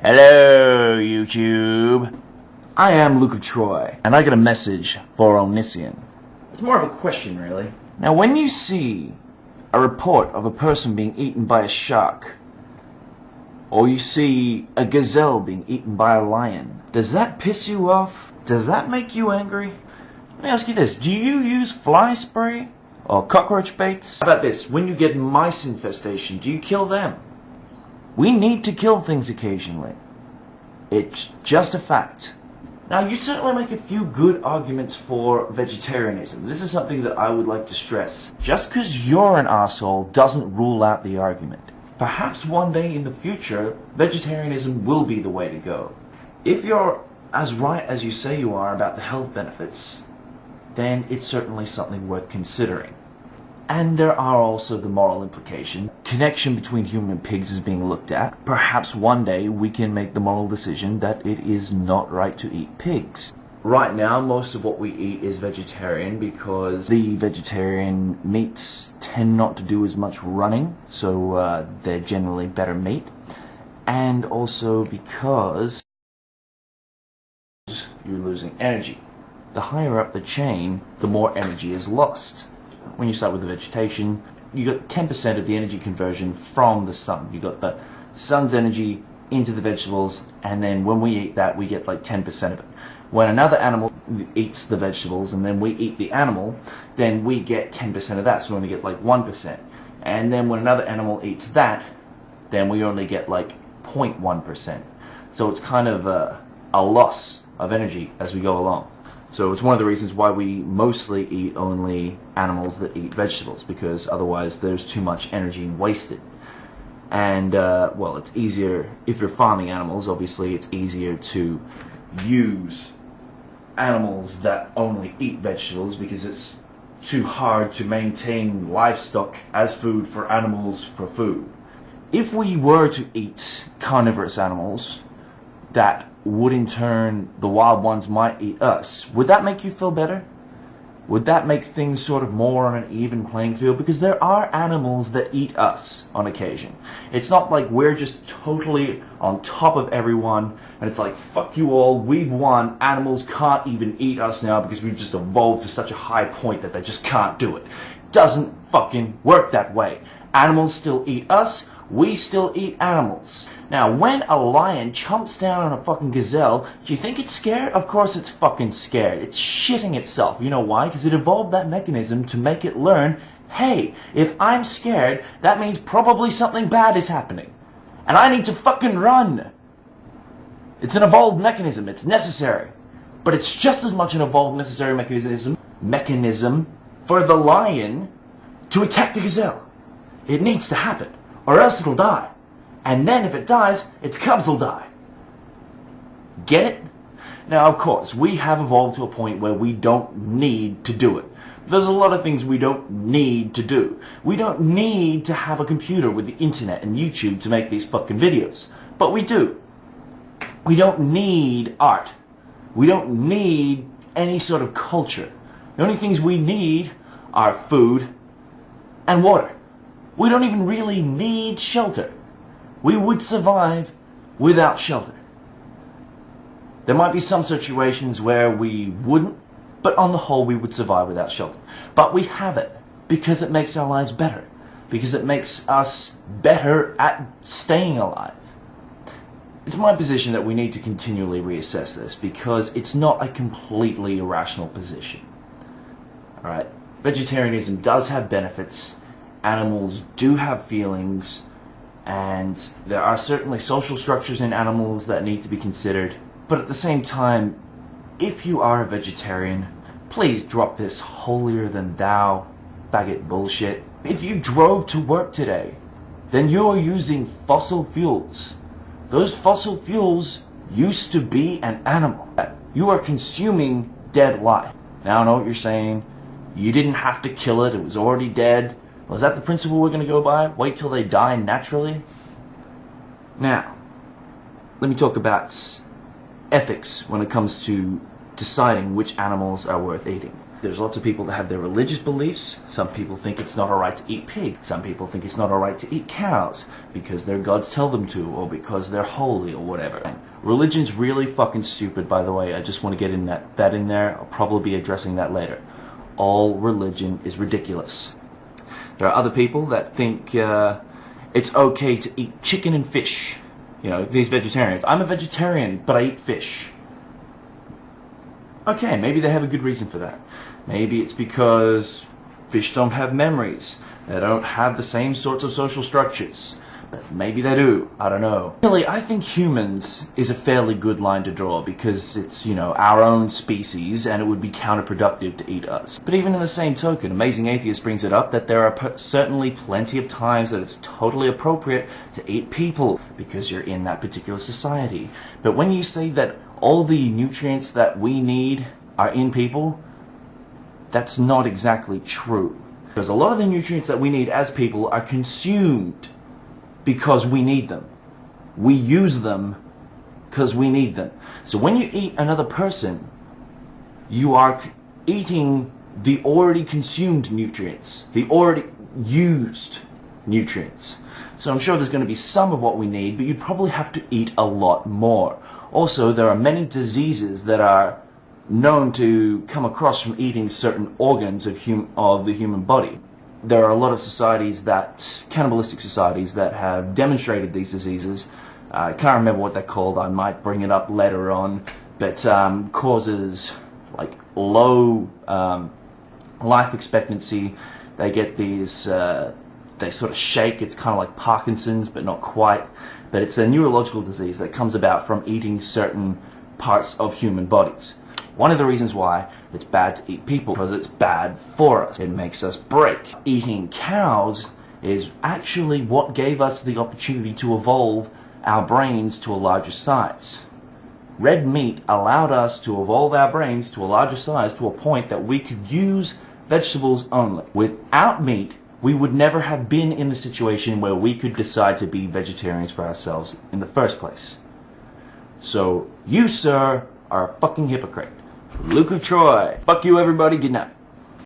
Hello, YouTube. I am Luke of Troy, and I got a message for Onision. It's more of a question, really. Now, when you see a report of a person being eaten by a shark, or you see a gazelle being eaten by a lion, does that piss you off? Does that make you angry? Let me ask you this. Do you use fly spray or cockroach baits? How about this? When you get mice infestation, do you kill them? We need to kill things occasionally. It's just a fact. Now, you certainly make a few good arguments for vegetarianism. This is something that I would like to stress. Just because you're an asshole doesn't rule out the argument. Perhaps one day in the future, vegetarianism will be the way to go. If you're as right as you say you are about the health benefits, then it's certainly something worth considering. And there are also the moral implications. Connection between human and pigs is being looked at. Perhaps one day we can make the moral decision that it is not right to eat pigs. Right now, most of what we eat is vegetarian because the vegetarian meats tend not to do as much running, so they're generally better meat. And also because you're losing energy. The higher up the chain, the more energy is lost. When you start with the vegetation, you got 10% of the energy conversion from the sun. You got the sun's energy into the vegetables, and then when we eat that, we get like 10% of it. When another animal eats the vegetables, and then we eat the animal, then we get 10% of that, so we only get like 1%. And then when another animal eats that, then we only get like 0.1%. So it's kind of a loss of energy as we go along. So it's one of the reasons why we mostly eat only animals that eat vegetables, because otherwise there's too much energy wasted. And, well, it's easier, if you're farming animals, obviously it's easier to use animals that only eat vegetables because it's too hard to maintain livestock as food for animals for food. If we were to eat carnivorous animals that would in turn, the wild ones might eat us, would that make you feel better? Would that make things sort of more on an even playing field? Because there are animals that eat us on occasion. It's not like we're just totally on top of everyone and it's like, fuck you all, we've won, animals can't even eat us now because we've just evolved to such a high point that they just can't do it. Doesn't fucking work that way. Animals still eat us, we still eat animals. Now, when a lion chomps down on a fucking gazelle, do you think it's scared? Of course it's fucking scared. It's shitting itself. You know why? Because it evolved that mechanism to make it learn, hey, if I'm scared, that means probably something bad is happening. And I need to fucking run. It's an evolved mechanism. It's necessary. But it's just as much an evolved necessary mechanism for the lion to attack the gazelle. It needs to happen, or else it'll die. And then if it dies, its cubs will die. Get it? Now, of course, we have evolved to a point where we don't need to do it. There's a lot of things we don't need to do. We don't need to have a computer with the internet and YouTube to make these fucking videos. But we do. We don't need art. We don't need any sort of culture. The only things we need are food and water. We don't even really need shelter. We would survive without shelter. There might be some situations where we wouldn't, but on the whole we would survive without shelter. But we have it because it makes our lives better, because it makes us better at staying alive. It's my position that we need to continually reassess this because it's not a completely irrational position. Alright, vegetarianism does have benefits. Animals do have feelings, and there are certainly social structures in animals that need to be considered. But at the same time, if you are a vegetarian, please drop this holier-than-thou faggot bullshit. If you drove to work today, then you're using fossil fuels. Those fossil fuels used to be an animal. You are consuming dead life. Now I know what you're saying. You didn't have to kill it, it was already dead. Well, is that the principle we're going to go by? Wait till they die naturally? Now, let me talk about ethics when it comes to deciding which animals are worth eating. There's lots of people that have their religious beliefs. Some people think it's not alright to eat pig. Some people think it's not alright to eat cows because their gods tell them to, or because they're holy, or whatever. Religion's really fucking stupid, by the way. I just want to get in that in there. I'll probably be addressing that later. All religion is ridiculous. There are other people that think it's okay to eat chicken and fish. You know, these vegetarians. I'm a vegetarian, but I eat fish. Okay, maybe they have a good reason for that. Maybe it's because fish don't have memories. They don't have the same sorts of social structures. But maybe they do. I don't know. Really, I think humans is a fairly good line to draw because it's, you know, our own species and it would be counterproductive to eat us. But even in the same token, Amazing Atheist brings it up that there are certainly plenty of times that it's totally appropriate to eat people because you're in that particular society. But when you say that all the nutrients that we need are in people, that's not exactly true. Because a lot of the nutrients that we need as people are consumed because we need them. We use them because we need them. So when you eat another person, you are eating the already consumed nutrients, the already used nutrients. So I'm sure there's going to be some of what we need, but you'd probably have to eat a lot more. Also, there are many diseases that are known to come across from eating certain organs of the human body. There are a lot of societies cannibalistic societies that have demonstrated these diseases. I can't remember what they're called. I might bring it up later on. But causes like low life expectancy. They get these, they sort of shake. It's kind of like Parkinson's, but not quite. But it's a neurological disease that comes about from eating certain parts of human bodies. One of the reasons why it's bad to eat people, because it's bad for us. It makes us break. Eating cows is actually what gave us the opportunity to evolve our brains to a larger size. Red meat allowed us to evolve our brains to a larger size to a point that we could use vegetables only. Without meat, we would never have been in the situation where we could decide to be vegetarians for ourselves in the first place. So, you, sir, are a fucking hypocrite. Luke of Troy. Fuck you, everybody. Good night.